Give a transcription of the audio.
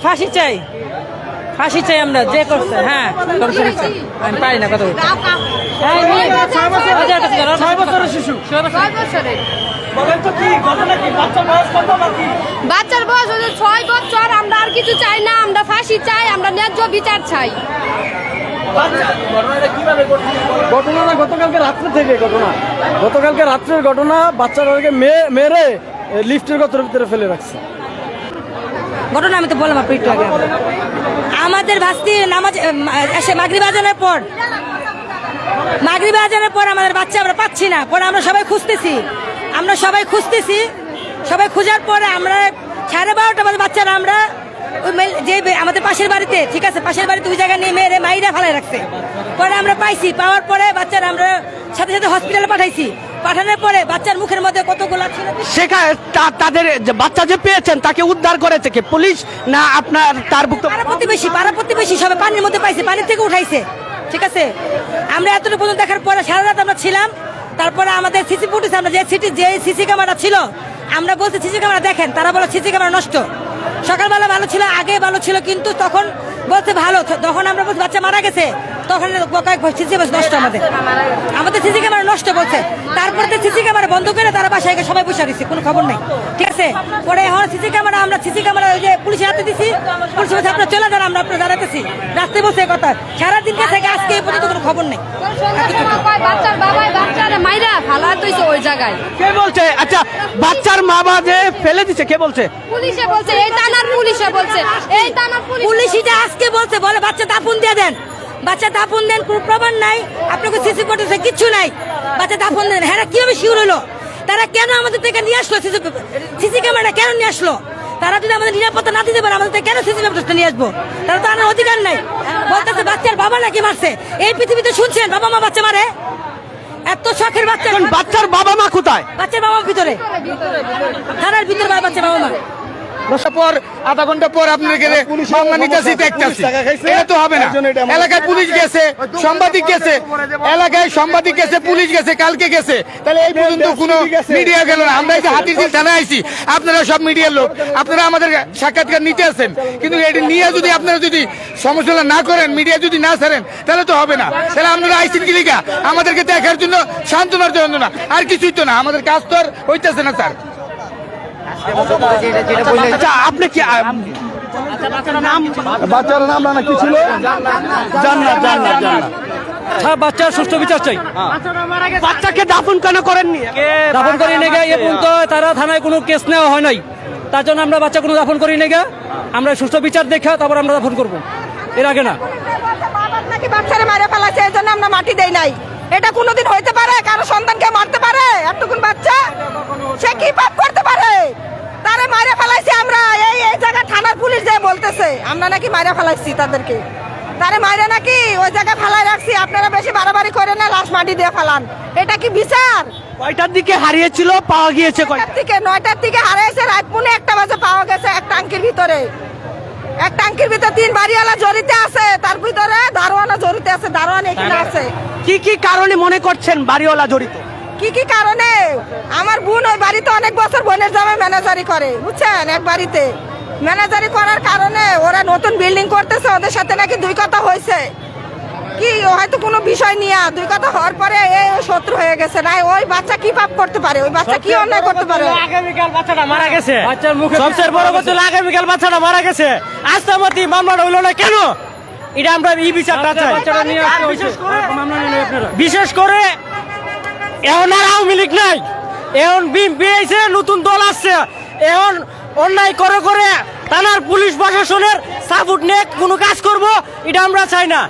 ফাঁসি চাই, ফাঁসি চাই আমরা যে করছে। হ্যাঁ আমি পারি না কথা বলতে। বাচ্চার বয়স হচ্ছে 6 বছর। আমরা আর কিছু চাই না, আমরা ফাঁসি চাই, আমরা ন্যায্য বিচার চাই। ঘটনা গতকালকে রাত্রে থেকে গতকালকে রাত্রের ঘটনা। বাচ্চাটাকে মেরে লিফটের ভিতরে ফেলে রাখছে। ঘটনা আমি তো বললাম আপনি একটু আগে। আমাদের ভাস্তি নামাজ এসে মাগরিব আজানের পর আমাদের বাচ্চা আমরা পাচ্ছি না। পরে আমরা সবাই খুঁজতেছি, সবাই খোঁজার পরে আমরা 12:30 বাজে বাচ্চারা আমরা যে আমাদের পাশের বাড়িতে, ঠিক আছে, পাশের বাড়িতে ওই জায়গায় নিয়ে মেরে মাইরা ফেলাই রাখছে। পরে আমরা পাইছি, পাওয়ার পরে বাচ্চারা আমরা সাথে সাথে হসপিটালে পাঠাইছি। পাঠানোর পরে বাচ্চার মুখের মধ্যে কতগুলো ছিল। সেখানে তাদের বাচ্চা যে পেয়েছেন তাকে উদ্ধার করেছে কে, পুলিশ না আপনার তার পাড়া প্রতিবেশী সবাই পানির মধ্যে পাইছে, পানি থেকে উঠাইছে। ঠিক আছে, আমরা এতটুকু পর্যন্ত দেখার পরে সারা রাত আমরা ছিলাম। তারপরে আমাদের সিসি ফুটেজ, আমরা যে সিসি ক্যামেরা ছিল, আমরা বলছি সিসি ক্যামেরা দেখেন, তারা বলে সিসি ক্যামেরা নষ্ট। সকালবেলা ভালো ছিল, আগে ভালো ছিল, কিন্তু তখন বলছে ভালো। তখন আমরা বলছি বাচ্চা মারা গেছে, তখন সিসি নষ্ট, আমাদের সিসি ক্যামেরা নষ্ট বলছে। তারপরে সিসি ক্যামেরা বন্ধ করে তারা বাসায় গিয়ে সবাই বসে দিচ্ছে, কোনো খবর নেই। ঠিক আছে, পরে এখন সিসি ক্যামেরা ওই যে পুলিশের হাতে দিছি, পুলিশ বলছে আপনারা চলে যান, আমরা আপনার দাঁড়াতেছি। রাস্তায় বসে কথা সারাদিন থেকে আজকে এই পর্যন্ত কোনো খবর নেই। বাচ্চার বাবাই বাচ্চারা মাইরা ফালা দিয়েছে ওই জায়গায়। কে বলছে? আচ্ছা, বাচ্চার মা বাবা যে ফেলে দিছে কে বলছে? পুলিশে বলছে, এই থানার পুলিশে বলছে, এই থানার পুলিশই যে আজকে বলছে, বলে বাচ্চা দাফন দিয়ে দেন, বাচ্চা দাফন দেন, কোনো প্রমাণ নাই, আপনাকে সিসি ফুটেজে কিচ্ছু নাই, বাচ্চা দাফন দেন। হ্যাঁ, কিভাবে শিওর হলো? তারা কেন আমাদের থেকে নিয়ে আসলো সিসি ক্যামেরা? কেন নিয়ে আসলো? তারা যদি আমাদের নিরাপত্তা না দিতে পারে, আমাদের থেকে কেন সিসি ক্যামেরাটা নিয়ে আসবো? তারা তো আনার অধিকার নাই। বলতেছে বাচ্চার বাবা নাকি মারছে। এই পৃথিবীতে শুনছেন বাবা মা বাচ্চা মারে? এত শখের বাচ্চা। বাচ্চার বাবা মা কোথায়? বাচ্চার বাবা ভিতরে, থানার ভিতরে বাচ্চার বাবা মা। পর আধা ঘন্টা পর আপনাকে মামলা নিতেছি দেখতেছি, এটা তো হবে না। এলাকায় পুলিশ গেছে, সাংবাদিক গেছে, এলাকায় সাংবাদিক গেছে, পুলিশ গেছে, কালকে গেছে, তাহলে এই পর্যন্ত কোনো মিডিয়া গেল না। আমরা এই যে হাতিরঝিল থানায় আইছি, আপনারা সব মিডিয়ার লোক, আপনারা আমাদের সাক্ষাৎকার নিতে আসেন, কিন্তু এটি নিয়ে যদি আপনারা যদি সমস্যা না করেন, মিডিয়া যদি না ছাড়েন, তাহলে তো হবে না। তাহলে আপনারা আইসিন কি লিগা? আমাদেরকে দেখার জন্য, সান্ত্বনার জন্য না, আর কিছুই তো না। আমাদের কাজ তো আর হইতেছে না স্যার। আচ্ছা, আপনি কি বাচ্চার নাম না কি ছিল? জান্নাত। বাচ্চার সুষ্ঠু বিচার চাই। বাচ্চাকে দাফন কেন করেননি? দাফন করি নেগা এ পর্যন্ত তারা থানায় কোনো কেস নেওয়া হয় নাই, তার জন্য আমরা বাচ্চা কোনো দাফন করি নেগা। আমরা সুষ্ঠু বিচার দেখা তারপর আমরা দাফন করব, এর আগে না। বাচ্চারে মারে ফেলাছে, এই জন্য আমরা মাটি দেই নাই। এটা কোনোদিন হইতে পারে? কারো সন্তানকে মারতে পারে একটুকুন বাচ্চা? সে কি পাপ করতে পারে? তারে মারে ফেলাইছি আমরা। এই জায়গা থানার পুলিশ যে বলতেছে আমরা নাকি মারে ফেলাইছি তাদেরকে, তারে মারে নাকি ওই জায়গায় ফেলাই রাখছি। আপনারা বেশি বাড়াবাড়ি করেন না, লাশ মাটি দিয়ে ফেলান। এটা কি বিচার? কয়টার দিকে হারিয়েছিল, পাওয়া গিয়েছে? 9টার দিকে হারিয়েছে, রাত 1:30 বাজে পাওয়া গেছে। এক টাঙ্কির ভিতরে 3 বাড়িওয়ালা জড়িত আছে, তার ভিতরে দারোয়ানও জড়িত আছে। দারোয়ান এখানে আছে। কি কারণে মনে করছেন বাড়িওয়ালা জড়িত? কি কারণে? আমার বোন ওই বাড়িতে অনেক বছর বোনের জামাই ম্যানেজারি করে, বুঝছেন? এক বাড়িতে ম্যানেজারি করার কারণে ওরা নতুন বিল্ডিং করতেছে, ওদের সাথে নাকি 2 কথা হয়েছে। কি হয়তো কোনো বিষয় নিয়ে 2 কথা হওয়ার পরে এই শত্রু হয়ে গেছে। না, ওই বাচ্চা কি পাপ করতে পারে? ওই বাচ্চা কি অন্যায় করতে পারে? আগামীকাল বাচ্চাটা মারা গেছে। সবচেয়ে বড় কথা হলো আগামীকাল বাচ্চাটা মারা গেছে। আস্তামতি মামলাটা হইলো না কেন? এটা আমরা এই বিচারটা চাই। বিশেষ করে এখন আর আওয়ামী লীগ নাই, এখন বিএনপি আইছে, নতুন দল আসছে। এখন অন্যায় করে থানার পুলিশ প্রশাসনের সাপোর্ট নিয়ে কোনো কাজ করব, এটা আমরা চাই না।